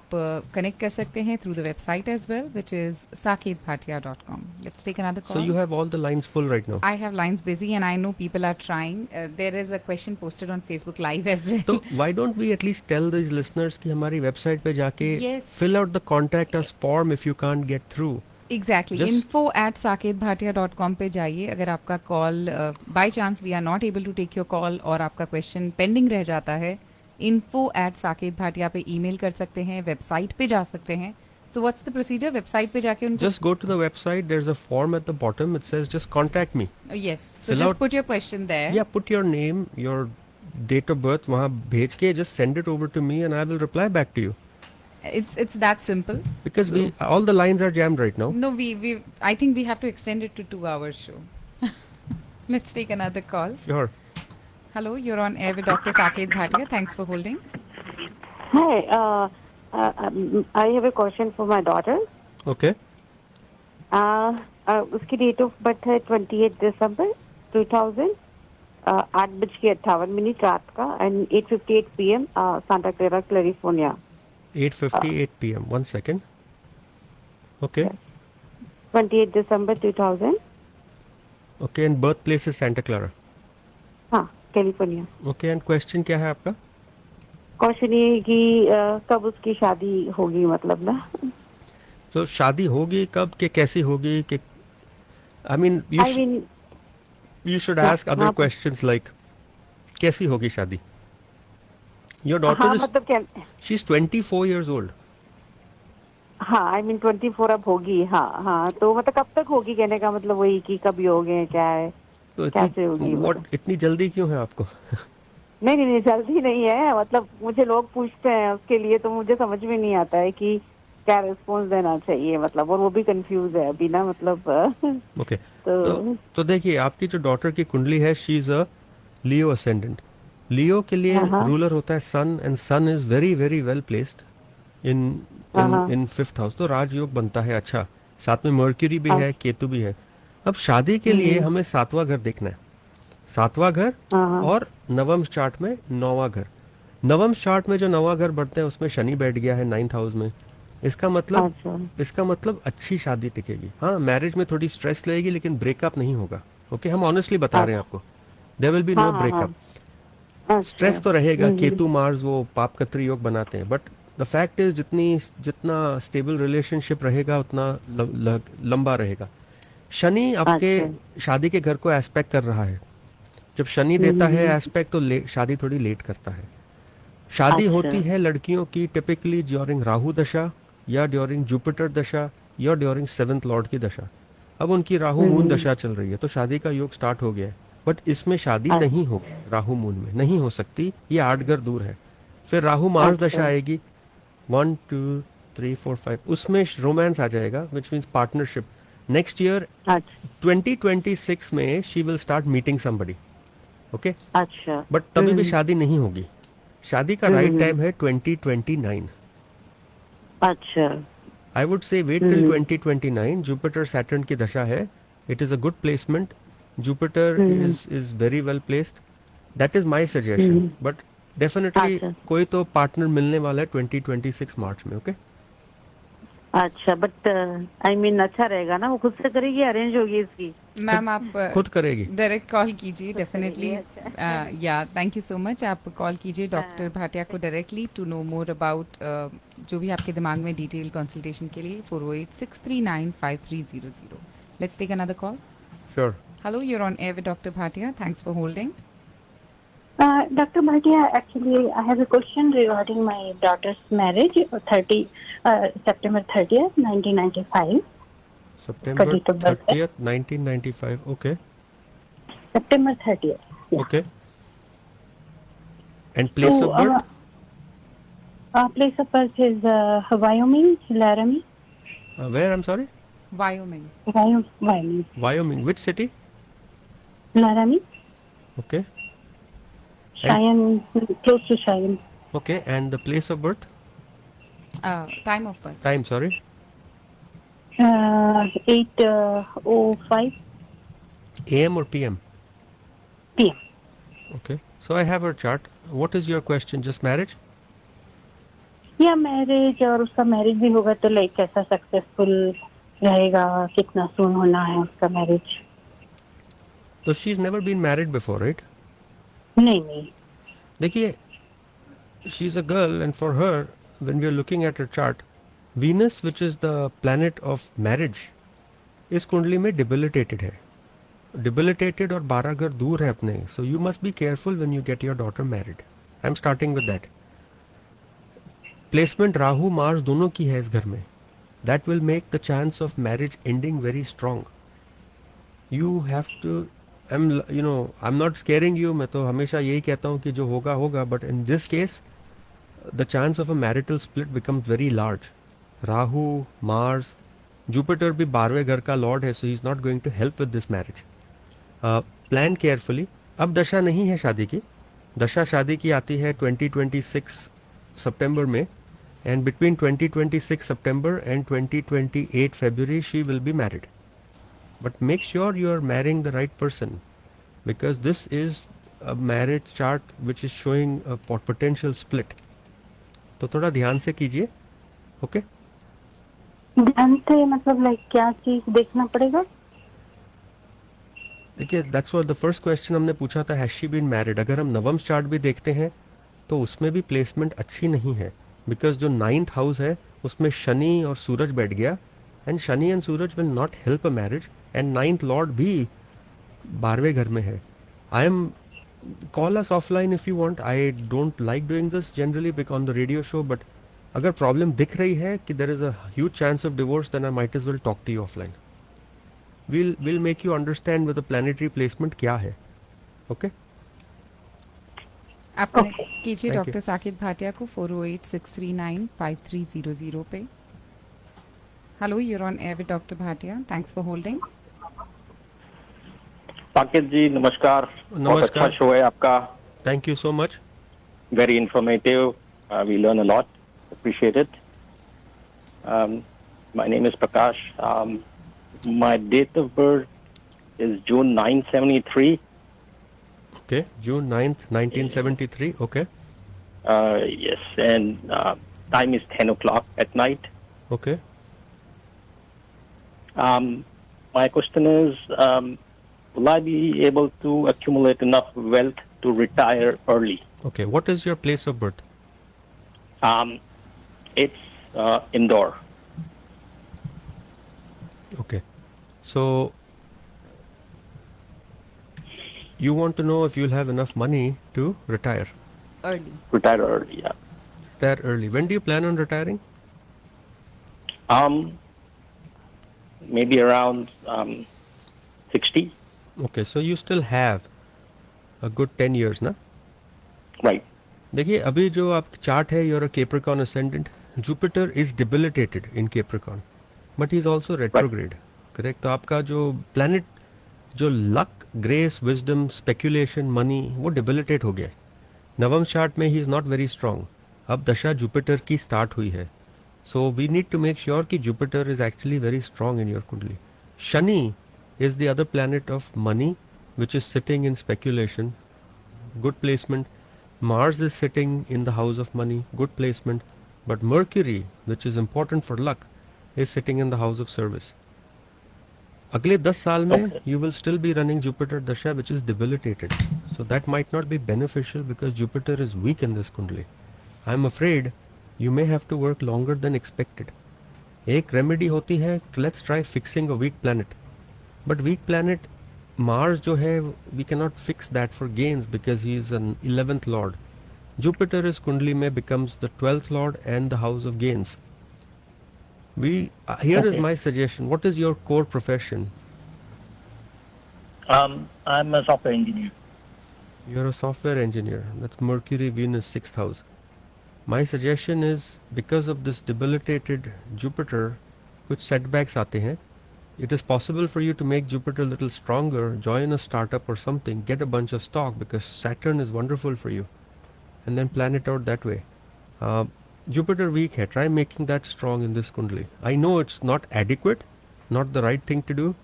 connect कर सकते हैं through the website as well, which is saketbhatia.com. Let's take another call. So you have all the lines full right now. I have lines busy and I know people are trying. There is a question posted on Facebook Live as well. So why don't we at least tell these listeners कि हमारी website पे जाके Yes. fill out the contact us form if you can't get through. Exactly. Just- info@saketbhatia.com पे जाइए. अगर आपका call by chance we are not able to take your call और आपका क्वेश्चन पेंडिंग रह जाता है, info@saketbhatia पे ईमेल कर सकते हैं, वेबसाइट पे जा सकते हैं. So what's the procedure? Website पे जाके उनको Just go to the website. There's a form at the bottom. It says just contact me. yes. So fill just out- put your question there. Yeah, put your name, your date of birth वहाँ भेज के just send it over to me and I will reply back to you It's that simple. Because So- we all the lines are jammed right now. No, I think we have to extend it to 2 hour show. Let's take another call. Sure. Hello, you're on air with Dr. Saket Bhatia. Thanks for holding. Hi, I have a question for my daughter. Okay. उसकी date of birth है 28 दिसंबर 2000, 8:58 रात का, and 8:58 PM, Santa Clara, California. 8:58 p.m. 1 second. Okay. 28 December 2000. Okay, and birthplace is Santa Clara. हाँ, California. Okay, and question क्या है आपका? Question ये है कि कब उसकी शादी होगी, मतलब ना. तो शादी होगी कब के कैसी होगी के I mean you should ask other हाँ. questions like कैसी होगी शादी? Your daughter हाँ, is मतलब क्या. she's 24 years old. हाँ, 24 अब होगी. हाँ, तो मतलब कब तक होगी, कहने का मतलब वही कि कब योग है, क्या है, तो कैसे होगी. इतनी जल्दी क्यों है आपको? नहीं, जल्दी नहीं है. मतलब मुझे लोग पूछते हैं उसके लिए, तो मुझे समझ में नहीं आता है कि क्या रिस्पॉन्स देना चाहिए, मतलब, और वो भी कंफ्यूज है अभी ना, मतलब. ओके. तो तो देखिए, आपकी जो डॉटर की कुंडली है, she is a Leo ascendant. Leo के लिए रूलर होता है sun, and sun is very very well placed in 5th house. तो राजयोग बनता है. अच्छा, साथ में मर्क्यूरी भी है, केतु भी है. अब शादी के लिए हमें 7वां घर देखना है. 7वां घर और नवम चार्ट में 9वां घर. नवम चार्ट में जो 9वां घर बढ़ते हैं उसमें शनि बैठ गया है 9th हाउस में. इसका मतलब अच्छी शादी टिकेगी. हाँ, मैरिज में थोड़ी स्ट्रेस लगेगी लेकिन ब्रेकअप नहीं होगा. ओके, हम ऑनेस्टली बता रहे हैं आपको. There will be no breakup. Stress तो रहेगा. केतु मार्स वो पाप कत्री योग बनाते हैं, बट द फैक्ट इज जितना स्टेबल रिलेशनशिप रहेगा उतना लंबा रहेगा. शनि आपके शादी के घर को एस्पेक्ट कर रहा है. जब शनि देता है एस्पेक्ट तो शादी थोड़ी लेट करता है. शादी होती है लड़कियों की टिपिकली ड्यूरिंग राहु दशा या ड्यूरिंग जुपिटर दशा या ड्यूरिंग 7th लॉर्ड की दशा. अब उनकी राहु मून दशा चल रही है तो शादी का योग स्टार्ट हो गया है, बट इसमें शादी नहीं होगी. राहु मून में नहीं हो सकती, ये 8 घर दूर है. फिर राहु मार्स दशा आएगी 1 2 3 4 5, उसमें रोमांस आ जाएगा, which means partnership. Next year 2026 में she will start meeting somebody. Okay, अच्छा, बट तभी भी शादी नहीं होगी. शादी का राइट टाइम है 2029. अच्छा, I would say wait till 2029. Jupiter Saturn की दशा है. It is a good placement. Jupiter is very well placed. That is my suggestion. But definitely कोई तो पार्टनर मिलने वाला है 2026 मार्च में. ओके, अच्छा, बट अच्छा रहेगा ना, वो खुद से करेगी, अरेंज होगी इसकी. मैम आप खुद करेगी. डायरेक्ट कॉल कीजिए डेफिनेटली. या थैंक यू सो मच. आप कॉल कीजिए डॉक्टर भाटिया को directly to know more about जो भी आपके दिमाग में डिटेल कंसल्टेशन के लिए. 4086395300. Let's take another call. Sure. Hello, you are on air with doctor Bhatia. Thanks for holding. Dr. Bhatia, actually, I have a question regarding my daughter's marriage, September 30th, 1995. September date of birth. 30th 1995. Okay. September 30th. Yeah. Okay. And place of birth? Place of birth is Wyoming, Laramie. Where, I'm sorry? Wyoming. Wyoming. Wyoming. Which city? Laramie. Okay. Cheyenne, close to Cheyenne. Okay. And the place of birth? Time of birth. Time, sorry. 8:05 AM or PM? PM. Okay. So I have her chart. What is your question? Just marriage? या marriage, और उसका marriage भी होगा तो like कैसा successful रहेगा, कितना सून होना है उसका marriage. So she's never been married before, right? नहीं. देखिए, she's a girl and for her, when we are looking at her chart, Venus, which is the planet of marriage, इस कुंडली में debilitated है. Debilitated और 12 घर दूर है अपने. So you must be careful when you get your daughter married. I'm starting with that. Placement Rahu Mars दोनों की है इस घर में. That will make the chance of marriage ending very strong. You have to, I'm not scaring you. मैं तो हमेशा यही कहता हूँ कि जो होगा होगा. But in this case, the chance of a marital split becomes very large. Rahu, Mars, Jupiter भी 12वें घर का लॉर्ड है, so he's not going to help with this marriage. Plan carefully. अब दशा नहीं है शादी की. दशा शादी की आती है 2026 सितंबर में, and between 2026 September and 2028 February she will be married. But make sure you are marrying the right person, because this is a marriage chart which is showing a potential split. तो थोड़ा ध्यान से कीजिए. ओके ध्यान से मतलब like क्या चीज देखना पड़ेगा? देखिए, that's what the first question हमने पूछा था, हैज शी बीन मैरिड. अगर हम नवम चार्ट भी देखते हैं तो उसमें भी प्लेसमेंट अच्छी नहीं है, बिकॉज जो 9th हाउस है उसमें शनि और सूरज बैठ गया, and Shani and Suraj will not help a marriage, and 9th Lord भी 12वें घर में है. I am call us offline if you want. I don't like doing this generally on the radio show, but अगर प्रॉब्लम दिख रही है कि there is a huge chance of divorce, then I might as well talk to you offline. We'll make you understand with the planetary placement क्या है. Okay? आप connect कीजिए doctor Saket Bhatia को 4086395300 पे. Hello, you're on air with Dr. Bhatia. Thanks for holding. Saket ji नमस्कार. बहुत अच्छा show है आपका. Thank you so much. Very informative. We learn a lot. Appreciate it. My name is Prakash. My date of birth is June 973. Okay, June 9th 1973. Okay. Yes, and time is 10 o'clock at night. Okay. My question is, will I be able to accumulate enough wealth to retire early? Okay, what is your place of birth? It's Indore. Okay, so you want to know if you'll have enough money to retire early. Retire early, yeah. Retire early. When do you plan on retiring? Maybe around 60. Okay, so you still have a good 10 years, ना? Right. देखिए, अभी जो आप chart है, you're a Capricorn ascendant. Jupiter is debilitated in Capricorn, but he is also retrograde. Correct? तो आपका जो planet, जो luck, grace, wisdom, speculation, money, वो debilitate हो गया है. नवम चार्ट में he is not very strong. अब दशा Jupiter की start हुई है. So we need to make sure कि Jupiter is actually very strong in your kundali. Shani is the other planet of money, which is sitting in speculation, good placement. Mars is sitting in the house of money, good placement. But Mercury, which is important for luck, is sitting in the house of service. अगले 10 साल में you will still be running Jupiter Dasha, which is debilitated. So that might not be beneficial because Jupiter is weak in this kundali. I am afraid you may have to work longer than expected. एक remedy होती है, let's try fixing a weak planet. But weak planet, Mars जो है, we cannot fix that for gains because he is an 11th lord. Jupiter is kundali में becomes the 12th lord and the house of gains. Here is my suggestion. What is your core profession? I'm a software engineer. You're a software engineer. That's Mercury, Venus, 6th house. My suggestion is, because of this debilitated Jupiter, कुछ setbacks आते हैं. It is possible for you to make Jupiter a little stronger, join a startup or something, get a bunch of stock because Saturn is wonderful for you, and then plan it out that way. Jupiter weak hai, try making that strong in this kundali. I know it's not adequate, not the right thing to do,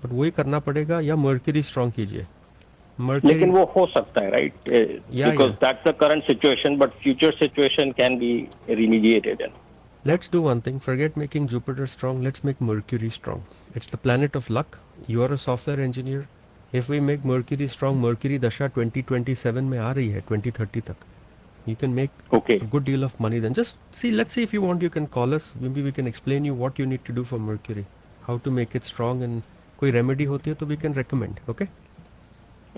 but वही करना पड़ेगा, या Mercury strong कीजिए. लेकिन वो हो सकता है, right? Because that's the current situation, but future situation can be remediated. Let's do one thing. Forget making Jupiter strong. Let's make Mercury strong. It's the planet of luck. You are a software engineer. If we make Mercury strong, Mercury Dasha 2027 में आ रही है, 2030 तक. You can make a good deal of money then. Just see, let's see if you want, you can call us. Maybe we can explain you what you need to do for Mercury. How to make it strong, and कोई remedy होती है तो we can recommend. Okay?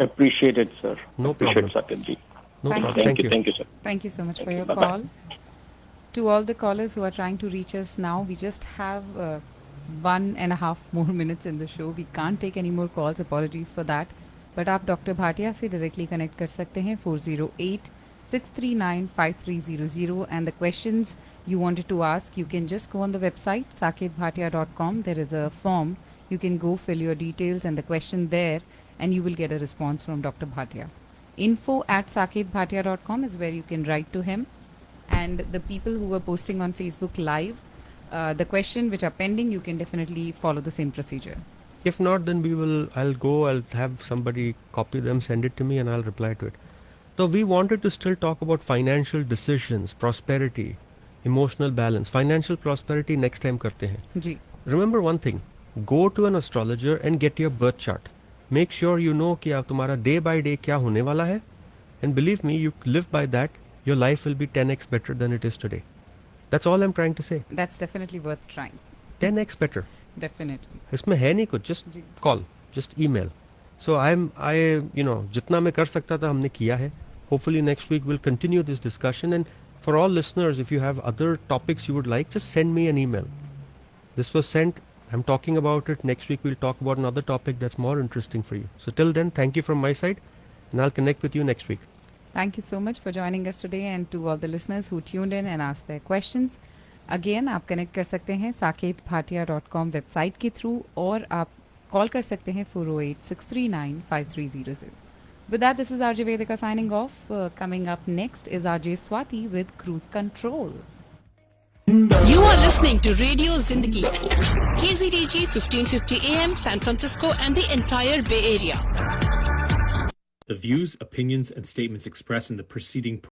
Appreciate it, sir. No problem. Saket ji. No problem. Thank you. Thank you, sir. Thank you so much for your Bye-bye. call. To all the callers who are trying to reach us now, we just have 1.5 more minutes in the show. We can't take any more calls. Apologies for that. But आप doctor Bhatia से directly connect कर सकते हैं 408-639-5300 and the questions you wanted to ask, you can just go on the website saketbhatia.com. There is a form. You can go fill your details and the question there and you will get a response from Dr. Bhatia. info@saketbhatia.com is where you can write to him. And the people who were posting on Facebook Live, the question which are pending, you can definitely follow the same procedure. If not, then I'll have somebody copy them, send it to me, and I'll reply to it. So we wanted to still talk about financial decisions, prosperity, emotional balance. Financial prosperity next time karte hain. Ji. Remember one thing, go to an astrologer and get your birth chart. Make sure you know कि आप तुम्हारा day by day क्या होने वाला है. And believe me, you live by that, your life will be 10x better than it is today. That's all I'm trying to say. That's definitely worth trying. 10x better. Definitely. इसमें है नहीं कुछ, just जी. call, just email. So जितना मैं कर सकता था हमने किया है. Hopefully next week we'll continue this discussion, and for all listeners, if you have other topics you would like, just send me an email. This was sent, I'm talking about it. Next week we'll talk about another topic that's more interesting for you. So till then, thank you from my side, and I'll connect with you next week. Thank you so much for joining us today, and to all the listeners who tuned in and asked their questions. Again, आप connect कर सकते हैं saketbhatia.com website के through, और आप call कर सकते हैं 408-639-5300. With that, this is RJ Vedika signing off. Coming up next is RJ Swati with Cruise Control. You are listening to Radio Zindagi, KZDG 1550 AM, San Francisco and the entire Bay Area. The views, opinions, and statements expressed in the preceding